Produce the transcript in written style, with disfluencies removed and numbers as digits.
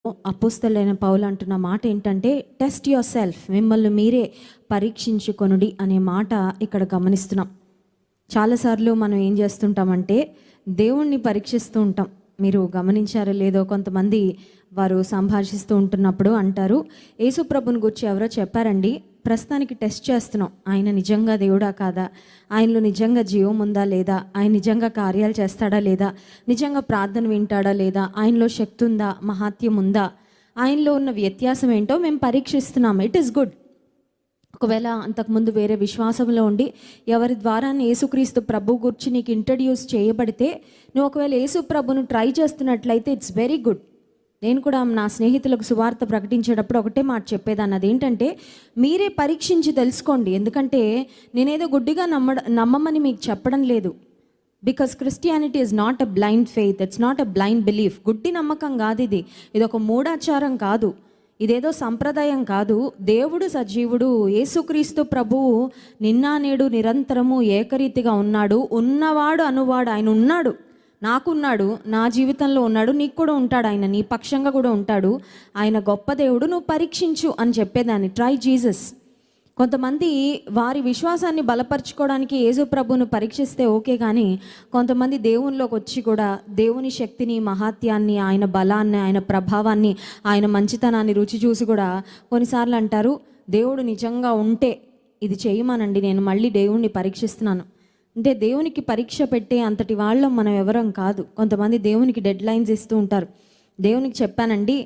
అపోస్తలుడైన పౌలు అంటున్న మాట ఏంటంటే, టెస్ట్ యువర్ సెల్ఫ్, మిమ్మల్ని మీరే పరీక్షించుకొనుడి అనే మాట ఇక్కడ గమనిస్తున్నాం. చాలాసార్లు మనం ఏం చేస్తుంటామంటే దేవుణ్ణి పరీక్షిస్తూ ఉంటాం. మీరు గమనించారో లేదో, కొంతమంది వారు సంభాషిస్తూ ఉంటున్నప్పుడు అంటారు, యేసు ప్రభుని గురించి ఎవరో చెప్పారండి, ప్రస్తుతానికి టెస్ట్ చేస్తున్నాం, ఆయన నిజంగా దేవుడా కాదా, ఆయనలో నిజంగా జీవం ఉందా లేదా, ఆయన నిజంగా కార్యాలు చేస్తాడా లేదా, నిజంగా ప్రార్థన వింటాడా లేదా, ఆయనలో శక్తి ఉందా, మహాత్యం ఉందా, ఆయనలో ఉన్న వ్యత్యాసం ఏంటో మేము పరీక్షిస్తున్నాం. It is good. ఒకవేళ అంతకుముందు వేరే విశ్వాసంలో ఉండి ఎవరి ద్వారా యేసుక్రీస్తు ప్రభు గురించి నీకు ఇంట్రడ్యూస్ చేయబడితే, నువ్వు ఒకవేళ యేసు ప్రభును ట్రై చేస్తున్నట్లయితే ఇట్స్ వెరీ గుడ్. నేను కూడా నా స్నేహితులకు సువార్త ప్రకటించేటప్పుడు ఒకటే మాట చెప్పేదాన్ని, అదేంటంటే మీరే పరీక్షించి తెలుసుకోండి. ఎందుకంటే నేనేదో గుడ్డిగా నమ్మమని మీకు చెప్పడం లేదు. Because Christianity is not a blind faith, it's not a blind belief. గుడ్డి నమ్మకం కాదు ఇది, ఇది ఒక మూఢాచారం కాదు, ఇదేదో సంప్రదాయం కాదు. దేవుడు సజీవుడు, యేసుక్రీస్తు ప్రభువు నిన్న నేడు నిరంతరము ఏకరీతిగా ఉన్నాడు. ఉన్నవాడు అనువాడు ఆయన ఉన్నాడు, నాకున్నాడు, నా జీవితంలో ఉన్నాడు, నీకు కూడా ఉంటాడు, ఆయన నీ పక్షంగా కూడా ఉంటాడు. ఆయన గొప్ప దేవుడు, నువ్వు పరీక్షించు అని చెప్పేదాన్ని. Try Jesus. కొంతమంది వారి విశ్వాసాన్ని బలపరచుకోవడానికి యేసు ప్రభువును పరీక్షిస్తే ఓకే, కానీ కొంతమంది దేవునిలోకి వచ్చి కూడా దేవుని శక్తిని, మహాత్యాన్ని, ఆయన బలాన్ని, ఆయన ప్రభావాన్ని, ఆయన మంచితనాన్ని రుచి చూసి కూడా కొన్నిసార్లు అంటారు, దేవుడు నిజంగా ఉంటే ఇది చేయమనండి, నేను మళ్ళీ దేవుణ్ణి పరీక్షిస్తున్నాను. అంటే దేవునికి పరీక్ష పెట్టే అంతటి వాళ్ళం మనం ఎవరం కాదు. కొంతమంది దేవునికి డెడ్ లైన్స్ ఇస్తూ ఉంటారు. దేవునికి చెప్పానండి,